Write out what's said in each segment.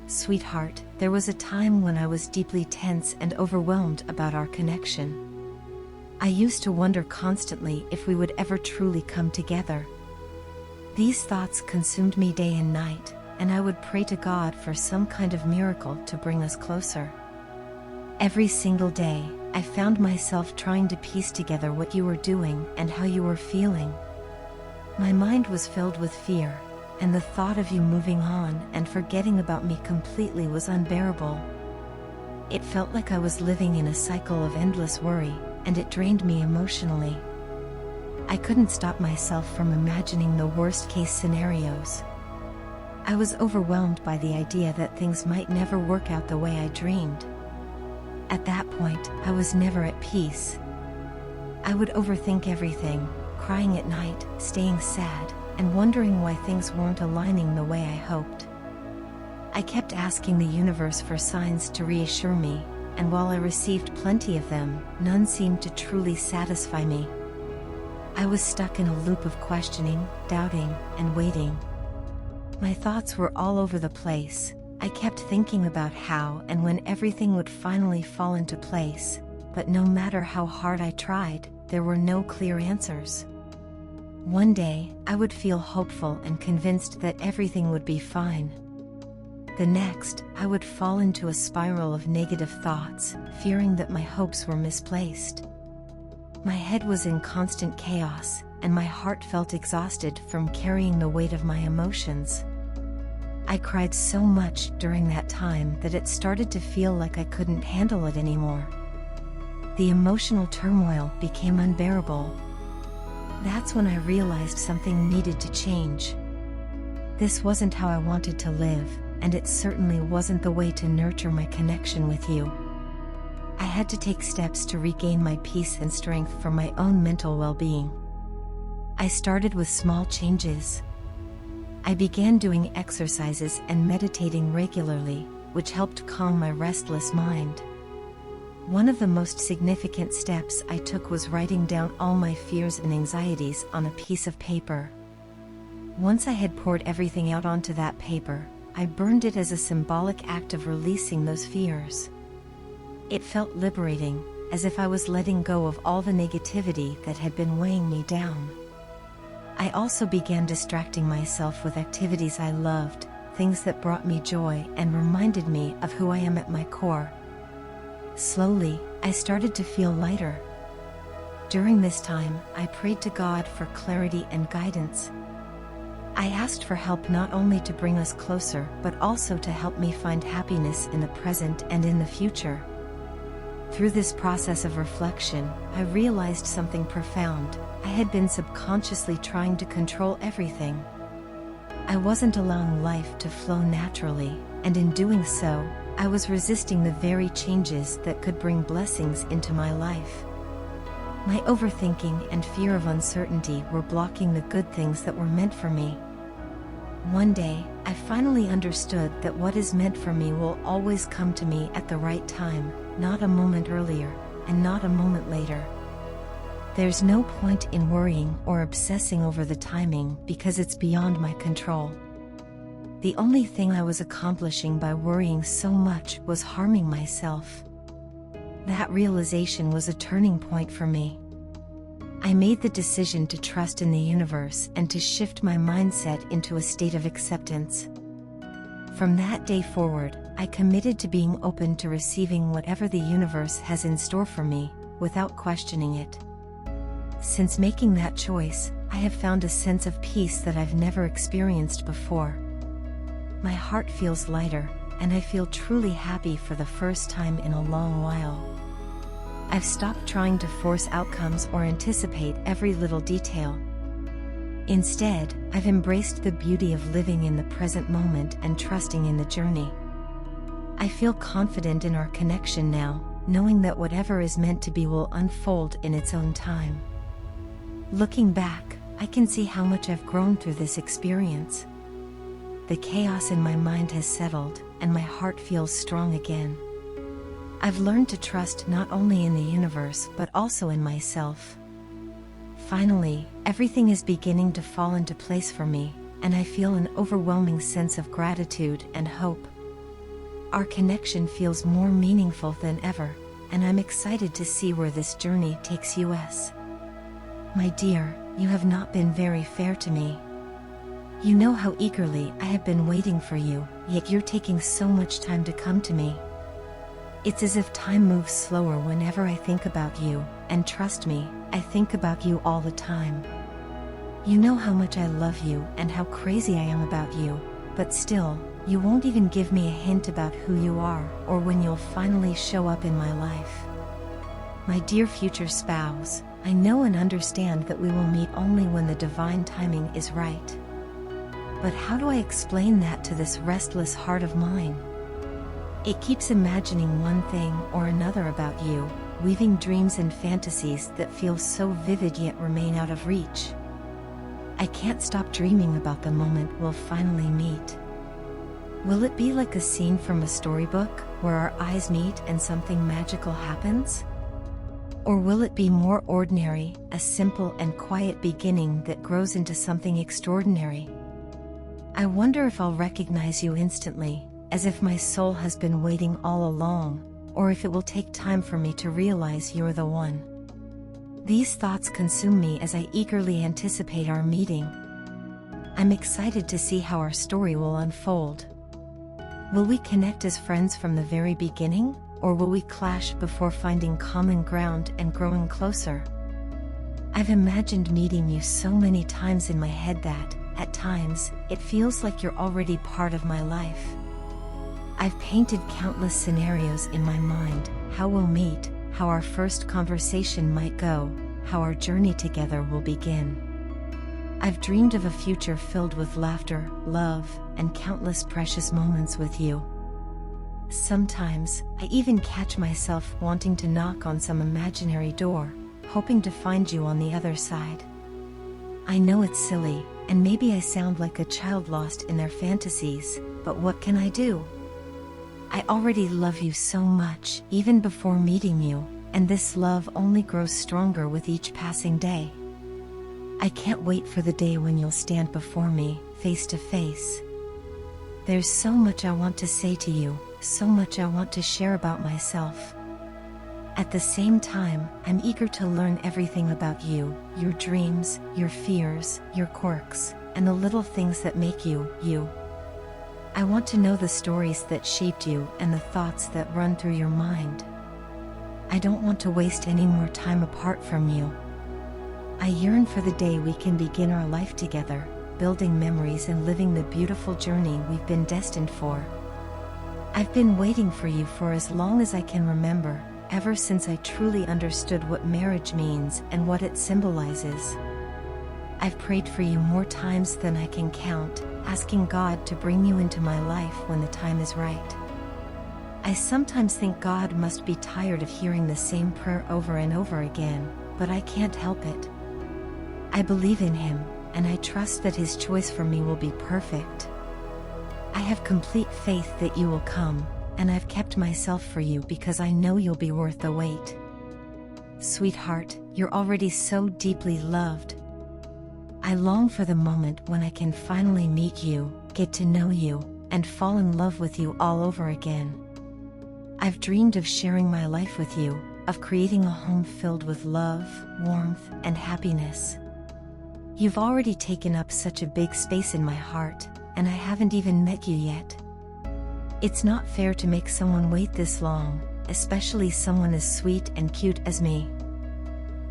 Sweetheart, there was a time when I was deeply tense and overwhelmed about our connection. I used to wonder constantly if we would ever truly come together. These thoughts consumed me day and night, and I would pray to God for some kind of miracle to bring us closer. Every single day, I found myself trying to piece together what you were doing and how you were feeling. My mind was filled with fear, and the thought of you moving on and forgetting about me completely was unbearable. It felt like I was living in a cycle of endless worry, and it drained me emotionally. I couldn't stop myself from imagining the worst-case scenarios. I was overwhelmed by the idea that things might never work out the way I dreamed. At that point, I was never at peace. I would overthink everything, crying at night, staying sad, and wondering why things weren't aligning the way I hoped. I kept asking the universe for signs to reassure me, and while I received plenty of them, none seemed to truly satisfy me. I was stuck in a loop of questioning, doubting, and waiting. My thoughts were all over the place. I kept thinking about how and when everything would finally fall into place, but no matter how hard I tried, there were no clear answers. One day, I would feel hopeful and convinced that everything would be fine. The next, I would fall into a spiral of negative thoughts, fearing that my hopes were misplaced. My head was in constant chaos, and my heart felt exhausted from carrying the weight of my emotions. I cried so much during that time that it started to feel like I couldn't handle it anymore. The emotional turmoil became unbearable. That's when I realized something needed to change. This wasn't how I wanted to live, and it certainly wasn't the way to nurture my connection with you. I had to take steps to regain my peace and strength for my own mental well-being. I started with small changes. I began doing exercises and meditating regularly, which helped calm my restless mind. One of the most significant steps I took was writing down all my fears and anxieties on a piece of paper. Once I had poured everything out onto that paper, I burned it as a symbolic act of releasing those fears. It felt liberating, as if I was letting go of all the negativity that had been weighing me down. I also began distracting myself with activities I loved, things that brought me joy and reminded me of who I am at my core. Slowly, I started to feel lighter. During this time, I prayed to God for clarity and guidance. I asked for help not only to bring us closer, but also to help me find happiness in the present and in the future. Through this process of reflection, I realized something profound. I had been subconsciously trying to control everything. I wasn't allowing life to flow naturally, and in doing so, I was resisting the very changes that could bring blessings into my life. My overthinking and fear of uncertainty were blocking the good things that were meant for me. One day, I finally understood that what is meant for me will always come to me at the right time, not a moment earlier, and not a moment later. There's no point in worrying or obsessing over the timing because it's beyond my control. The only thing I was accomplishing by worrying so much was harming myself. That realization was a turning point for me. I made the decision to trust in the universe and to shift my mindset into a state of acceptance. From that day forward, I committed to being open to receiving whatever the universe has in store for me, without questioning it. Since making that choice, I have found a sense of peace that I've never experienced before. My heart feels lighter, and I feel truly happy for the first time in a long while. I've stopped trying to force outcomes or anticipate every little detail. Instead, I've embraced the beauty of living in the present moment and trusting in the journey. I feel confident in our connection now, knowing that whatever is meant to be will unfold in its own time. Looking back, I can see how much I've grown through this experience. The chaos in my mind has settled, and my heart feels strong again. I've learned to trust not only in the universe but also in myself. Finally, everything is beginning to fall into place for me, and I feel an overwhelming sense of gratitude and hope. Our connection feels more meaningful than ever, and I'm excited to see where this journey takes us. My dear, you have not been very fair to me. You know how eagerly I have been waiting for you, yet you're taking so much time to come to me. It's as if time moves slower whenever I think about you, and trust me, I think about you all the time. You know how much I love you and how crazy I am about you, but still, you won't even give me a hint about who you are or when you'll finally show up in my life. My dear future spouse, I know and understand that we will meet only when the divine timing is right. But how do I explain that to this restless heart of mine? It keeps imagining one thing or another about you, weaving dreams and fantasies that feel so vivid yet remain out of reach. I can't stop dreaming about the moment we'll finally meet. Will it be like a scene from a storybook, where our eyes meet and something magical happens? Or will it be more ordinary, a simple and quiet beginning that grows into something extraordinary? I wonder if I'll recognize you instantly, as if my soul has been waiting all along, or if it will take time for me to realize you're the one. These thoughts consume me as I eagerly anticipate our meeting. I'm excited to see how our story will unfold. Will we connect as friends from the very beginning, or will we clash before finding common ground and growing closer? I've imagined meeting you so many times in my head that, at times, it feels like you're already part of my life. I've painted countless scenarios in my mind, how we'll meet, how our first conversation might go, how our journey together will begin. I've dreamed of a future filled with laughter, love, and countless precious moments with you. Sometimes, I even catch myself wanting to knock on some imaginary door, hoping to find you on the other side. I know it's silly, and maybe I sound like a child lost in their fantasies, but what can I do? I already love you so much, even before meeting you, and this love only grows stronger with each passing day. I can't wait for the day when you'll stand before me, face to face. There's so much I want to say to you, so much I want to share about myself. At the same time, I'm eager to learn everything about you, your dreams, your fears, your quirks, and the little things that make you, you. I want to know the stories that shaped you and the thoughts that run through your mind. I don't want to waste any more time apart from you. I yearn for the day we can begin our life together, building memories and living the beautiful journey we've been destined for. I've been waiting for you for as long as I can remember, ever since I truly understood what marriage means and what it symbolizes. I've prayed for you more times than I can count, asking God to bring you into my life when the time is right. I sometimes think God must be tired of hearing the same prayer over and over again, but I can't help it. I believe in Him, and I trust that His choice for me will be perfect. I have complete faith that you will come, and I've kept myself for you because I know you'll be worth the wait. Sweetheart, you're already so deeply loved. I long for the moment when I can finally meet you, get to know you, and fall in love with you all over again. I've dreamed of sharing my life with you, of creating a home filled with love, warmth, and happiness. You've already taken up such a big space in my heart, and I haven't even met you yet. It's not fair to make someone wait this long, especially someone as sweet and cute as me.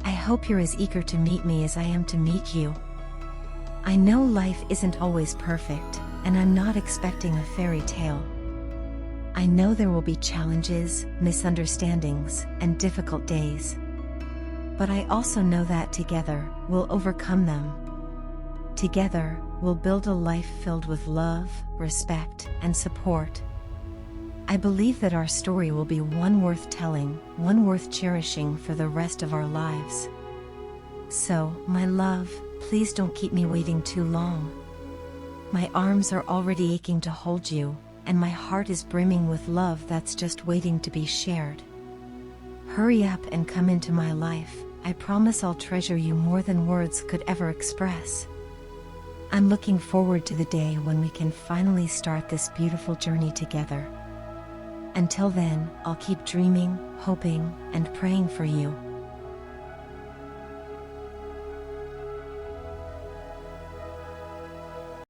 I hope you're as eager to meet me as I am to meet you. I know life isn't always perfect, and I'm not expecting a fairy tale. I know there will be challenges, misunderstandings, and difficult days. But I also know that together, we'll overcome them. Together, we'll build a life filled with love, respect, and support. I believe that our story will be one worth telling, one worth cherishing for the rest of our lives. So, my love, please don't keep me waiting too long. My arms are already aching to hold you, and my heart is brimming with love that's just waiting to be shared. Hurry up and come into my life. I promise I'll treasure you more than words could ever express. I'm looking forward to the day when we can finally start this beautiful journey together. Until then, I'll keep dreaming, hoping, and praying for you.